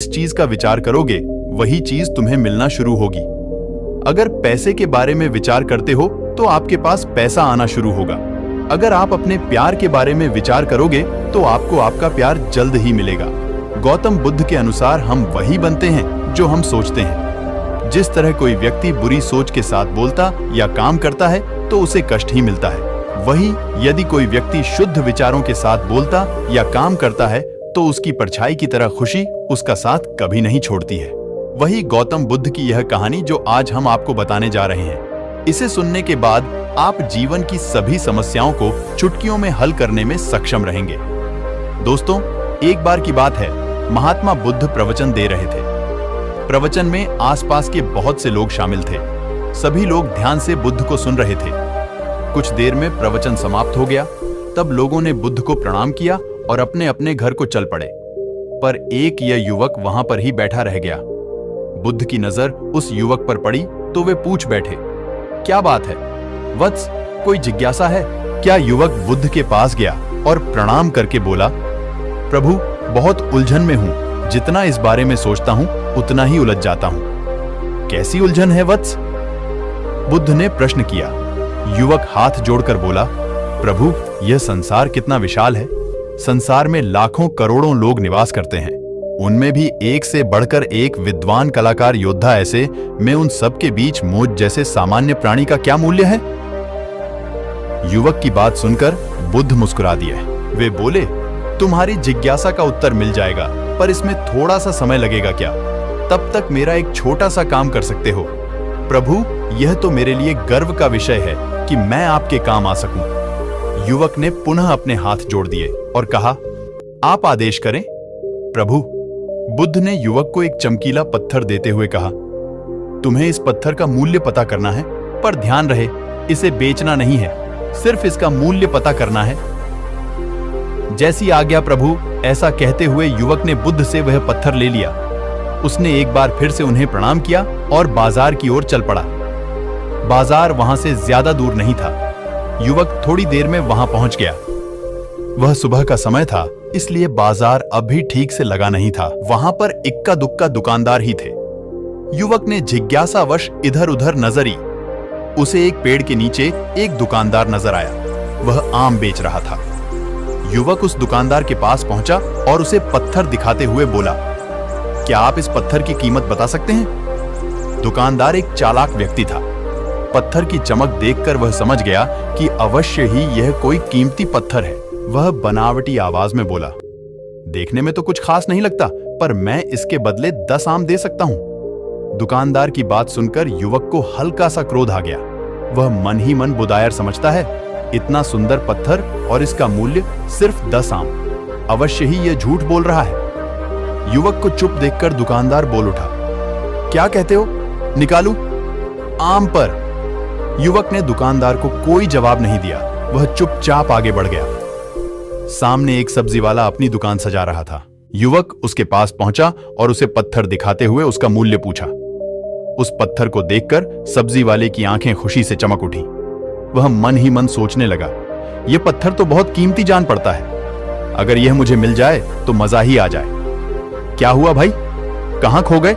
जिस चीज का विचार करोगे वही चीज तुम्हें मिलना शुरू होगी। अगर पैसे के बारे में विचार करते हो तो आपके पास पैसा आना शुरू होगा। अगर आप अपने प्यार के बारे में विचार करोगे तो आपको आपका प्यार जल्द ही मिलेगा। गौतम बुद्ध के अनुसार हम वही बनते हैं जो हम सोचते हैं। जिस तरह कोई व्यक्ति बुरी सोच के साथ बोलता या काम करता है तो उसे कष्ट ही मिलता है, वही यदि कोई व्यक्ति शुद्ध विचारों के साथ बोलता या काम करता है तो उसकी परछाई की तरह खुशी उसका साथ कभी नहीं छोड़ती है। वही गौतम बुद्ध की यह कहानी जो आज हम आपको बताने जा रहे हैं। इसे सुनने के बाद आप जीवन की सभी समस्याओं को चुटकियों में हल करने में सक्षम रहेंगे। दोस्तों, एक बार की बात है, महात्मा बुद्ध प्रवचन दे रहे थे। प्रवचन में आसपास के बहुत से लोग शामिल थे। सभी लोग ध्यान से बुद्ध को सुन रहे थे। कुछ देर में प्रवचन समाप्त हो गया। तब लोगों ने बुद्ध को प्रणाम किया और अपने अपने घर को चल पड़े। पर एक यह युवक वहां पर ही बैठा रह गया। बुद्ध की नजर उस युवक पर पड़ी तो वे पूछ बैठे, क्या बात है वत्स, कोई जिज्ञासा है क्या? युवक बुद्ध के पास गया और प्रणाम करके बोला, प्रभु, बहुत उलझन में हूं। जितना इस बारे में सोचता हूं उतना ही उलझ जाता हूं। कैसी उलझन है वत्स? बुद्ध ने प्रश्न किया। युवक हाथ जोड़कर बोला, प्रभु, यह संसार कितना विशाल है। संसार में लाखों करोड़ों लोग निवास करते हैं। उनमें भी एक से बढ़कर एक विद्वान कलाकार योद्धा ऐसे, मैं उन सब के बीच मुझ जैसे सामान्य प्राणी का क्या मूल्य है? युवक की बात सुनकर बुद्ध मुस्कुरा दिए। वे बोले, तुम्हारी जिज्ञासा का उत्तर मिल जाएगा, पर इसमें थोड़ा सा समय लगेगा क्या? तब तक मेरा एक छोटा सा काम कर सकते हो। प्रभु, यह तो मेरे लिए गर्व का विषय है कि मैं आपके काम आ सकूं। युवक ने पुनः अपने हाथ जोड़ दिए और कहा, आप आदेश करें। प्रभु, बुद्ध ने युवक को एक चमकीला पत्थर देते हुए कहा, तुम्हें इस पत्थर का मूल्य पता करना है, पर ध्यान रहे इसे बेचना नहीं है, सिर्फ इसका मूल्य पता करना है। जैसी आज्ञा प्रभु। ऐसा कहते हुए युवक ने बुद्ध से वह पत्थर ले लिया। उसने एक बार फिर से उन्हें प्रणाम किया और बाजार की ओर चल पड़ा। बाजार वहां से ज्यादा दूर नहीं था। युवक थोड़ी देर में वहां पहुंच गया। वह सुबह का समय था, इसलिए बाजार अभी ठीक से लगा नहीं था। वहां पर इक्का दुक्का दुकानदार ही थे। युवक ने जिज्ञासावश इधर उधर नजरी। उसे एक पेड़ के नीचे एक दुकानदार नजर आया। वह आम बेच रहा था। युवक उस दुकानदार के पास पहुंचा और उसे पत्थर दिखाते हुए बोला, क्या आप इस पत्थर की कीमत बता सकते हैं? दुकानदार एक चालाक व्यक्ति था। पत्थर की चमक देखकर वह समझ गया कि अवश्य ही यह कोई कीमती पत्थर है। वह बनावटी आवाज में बोला, देखने में तो कुछ खास नहीं लगता, पर मैं इसके बदले 10 आम दे सकता हूं। दुकानदार की बात सुनकर युवक को हल्का सा क्रोध आ गया। वह मन ही मन बुदायर समझता है, इतना सुंदर पत्थर और इसका मूल्य सिर्फ 10 आम। अवश्य ही यह झूठ बोल रहा है। युवक को चुप देखकर दुकानदार बोल उठा, क्या कहते हो? निकालूं? आम पर। युवक ने दुकानदार को कोई जवाब नहीं दिया। वह चुपचाप आगे बढ़ गया। सामने एक सब्जी वाला अपनी दुकान सजा रहा था। युवक उसके पास पहुंचा और उसे पत्थर दिखाते हुए उसका मूल्य पूछा। उस पत्थर को देखकर सब्जी वाले की आंखें खुशी से चमक उठी। वह मन ही मन सोचने लगा, यह पत्थर तो बहुत कीमती जान पड़ता है। अगर यह मुझे मिल जाए तो मजा ही आ जाए। क्या हुआ भाई, कहां खो गए?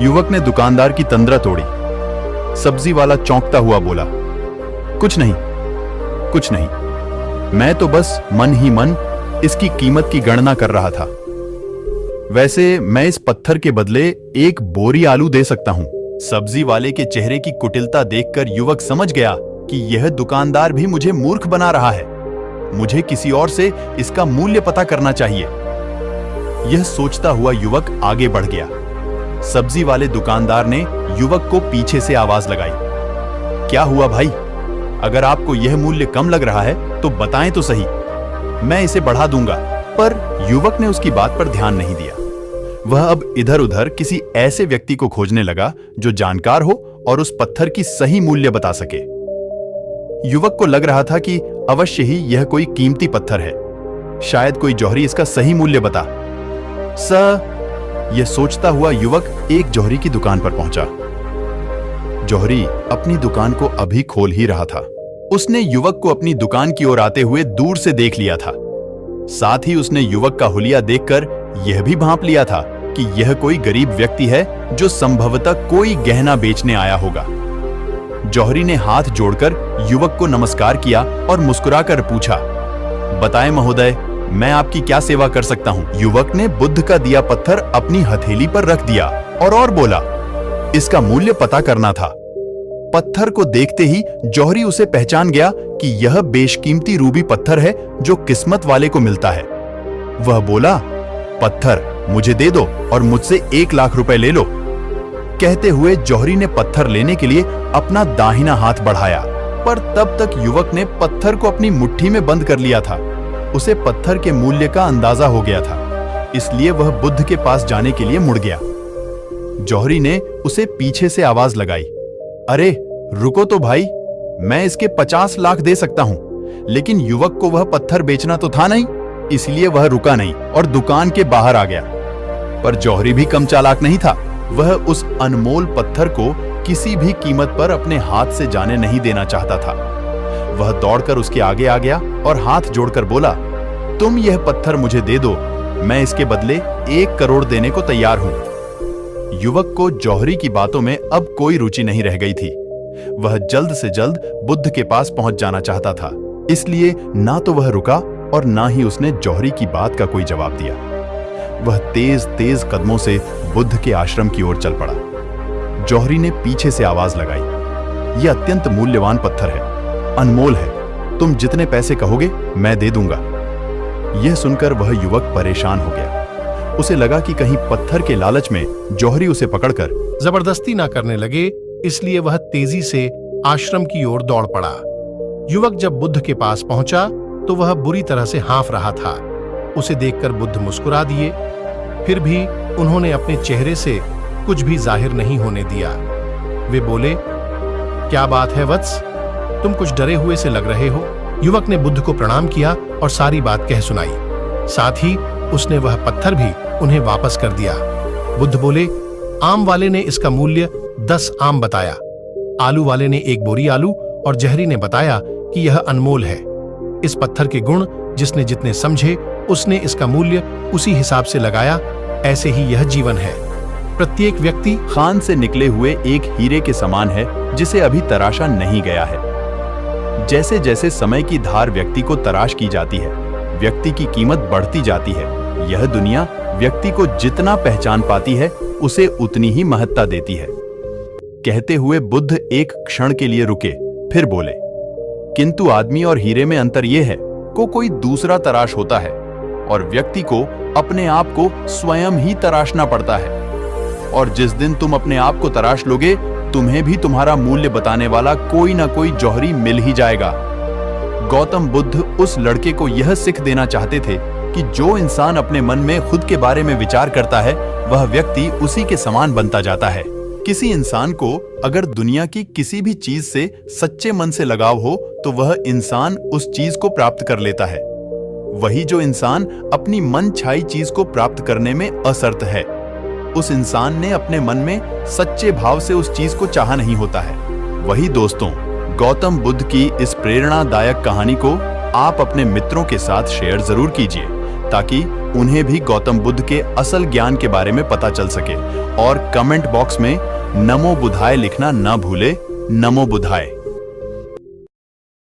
युवक ने दुकानदार की तंद्रा तोड़ी। सब्जी वाला चौंकता हुआ बोला, कुछ नहीं, कुछ नहीं, मैं तो बस मन ही मन इसकी कीमत की गणना कर रहा था। वैसे मैं इस पत्थर के बदले एक बोरी आलू दे सकता हूं। सब्जी वाले के चेहरे की कुटिलता देखकर युवक समझ गया कि यह दुकानदार भी मुझे मूर्ख बना रहा है। मुझे किसी और से इसका मूल्य पता करना चाहिए। यह सोचता हुआ युवक आगे बढ़ गया। सब्जी वाले दुकानदार ने युवक को पीछे से आवाज लगाई, क्या हुआ भाई? अगर आपको यह मूल्य कम लग रहा है तो बताएं तो सही, मैं इसे बढ़ा दूंगा। पर युवक ने उसकी बात पर ध्यान नहीं दिया। वह अब इधर उधर किसी ऐसे व्यक्ति को खोजने लगा जो जानकार हो और उस पत्थर की सही मूल्य बता सके। युवक को लग रहा था कि अवश्य ही यह कोई कीमती पत्थर है। शायद कोई जौहरी इसका सही मूल्य बता। यह सोचता हुआ युवक एक जौहरी की दुकान पर पहुंचा। जौहरी अपनी दुकान को अभी खोल ही रहा था। उसने युवक को अपनी दुकान की ओर आते हुए दूर से देख लिया था। साथ ही उसने युवक का हुलिया देखकर यह भी भांप लिया था कि यह कोई गरीब व्यक्ति है जो संभवतः कोई गहना बेचने आया होगा। जौहरी ने हाथ जोड़कर युवक को नमस्कार किया और मुस्कुराकर पूछा, बताएं महोदय, मैं आपकी क्या सेवा कर सकता हूं? युवक ने बुद्ध का दिया पत्थर अपनी हथेली पर रख दिया और बोला, इसका मूल्य पता करना था। पत्थर को देखते ही जौहरी उसे पहचान गया कि यह बेशकीमती रूबी पत्थर है जो किस्मत वाले को मिलता है। वह बोला, पत्थर मुझे दे दो और मुझसे 1 लाख रुपए ले लो। कहते हुए जौहरी ने पत्थर लेने के लिए अपना दाहिना हाथ बढ़ाया, पर तब तक युवक ने पत्थर को अपनी मुट्ठी में बंद कर लिया था। उसे पत्थर के मूल्य का अंदाजा हो गया था, इसलिए वह बुद्ध के पास जाने के लिए मुड़ गया। जौहरी ने उसे पीछे से आवाज लगाई, अरे रुको तो भाई, मैं इसके 50 लाख दे सकता हूं। लेकिन युवक को वह पत्थर बेचना तो था नहीं, इसलिए वह रुका नहीं और दुकान के बाहर आ गया। पर जौहरी भी कम चालाक नहीं था। वह उस अनमोल पत्थर को किसी भी कीमत पर अपने हाथ से जाने नहीं देना चाहता था। वह दौड़कर उसके आगे आ गया और हाथ जोड़कर बोला, तुम यह पत्थर मुझे दे दो, मैं इसके बदले 1 करोड़ देने को तैयार हूं। युवक को जौहरी की बातों में अब कोई रुचि नहीं रह गई थी। वह जल्द से जल्द बुद्ध के पास पहुंच जाना चाहता था, इसलिए ना तो वह रुका और ना ही उसने जौहरी की बात का कोई जवाब दिया। वह तेज तेज कदमों से बुद्ध के आश्रम की ओर चल पड़ा। जौहरी ने पीछे से आवाज लगाई, यह अत्यंत मूल्यवान पत्थर है, अनमोल है, तुम जितने पैसे कहोगे मैं दे दूंगा। यह सुनकर वह युवक परेशान हो गया। उसे लगा कि कहीं पत्थर के लालच में जौहरी उसे पकड़कर जबरदस्ती ना करने लगे, इसलिए वह तेजी से आश्रम की ओर दौड़ पड़ा। युवक जब बुद्ध के पास पहुंचा तो वह बुरी तरह से हाँफ रहा था। उसे देखकर बुद्ध मुस्कुरा दिए, फिर भी उन्होंने अपने चेहरे से कुछ भी जाहिर नहीं होने दिया। वे बोले, क्या बात है वत्स, तुम कुछ डरे हुए से लग रहे हो। युवक ने बुद्ध को प्रणाम किया और सारी बात कह सुनाई। साथ ही उसने वह पत्थर भी उन्हें वापस कर दिया। बुद्ध बोले, आम वाले ने इसका मूल्य 10 आम बताया, आलू वाले ने 1 बोरी आलू और जहरी ने बताया कि यह अनमोल है। इस पत्थर के गुण जिसने जितने समझे उसने इसका मूल्य उसी हिसाब से लगाया। ऐसे ही यह जीवन है। प्रत्येक व्यक्ति खान से निकले हुए एक हीरे के समान है जिसे अभी तराशा नहीं गया है। जैसे जैसे समय की धार व्यक्ति को तराश की जाती है, व्यक्ति की कीमत बढ़ती जाती है। यह दुनिया व्यक्ति को जितना पहचान पाती है उसे उतनी ही महत्ता देती है। कहते हुए बुद्ध एक क्षण के लिए रुके, फिर बोले, किंतु आदमी और हीरे में अंतर यह है को कोई दूसरा तराश होता है और व्यक्ति को अपने आप को स्वयं ही तराशना पड़ता है। और जिस दिन तुम अपने आप को तराश लोगे, तुम्हें भी तुम्हारा मूल्य बताने वाला कोई ना कोई जौहरी मिल ही जाएगा। गौतम बुद्ध उस लड़के को यह सिख देना चाहते थे कि जो इंसान अपने मन में खुद के बारे में विचार करता है, वह व्यक्ति उसी के समान बनता जाता है। किसी इंसान को अगर दुनिया की किसी भी चीज से सच्चे मन से लगाव हो तो वह इंसान उस चीज को प्राप्त कर लेता है। वही जो इंसान अपनी मन छाई चीज को प्राप्त करने में असर्थ है, उस इंसान ने अपने मन में सच्चे भाव से उस चीज को चाहा नहीं होता है। वही दोस्तों, गौतम बुद्ध की इस प्रेरणादायक कहानी को आप अपने मित्रों के साथ शेयर जरूर कीजिए ताकि उन्हें भी गौतम बुद्ध के असल ज्ञान के बारे में पता चल सके। और कमेंट बॉक्स में नमो बुद्धाय लिखना ना भूले। नमो बुद्धाय।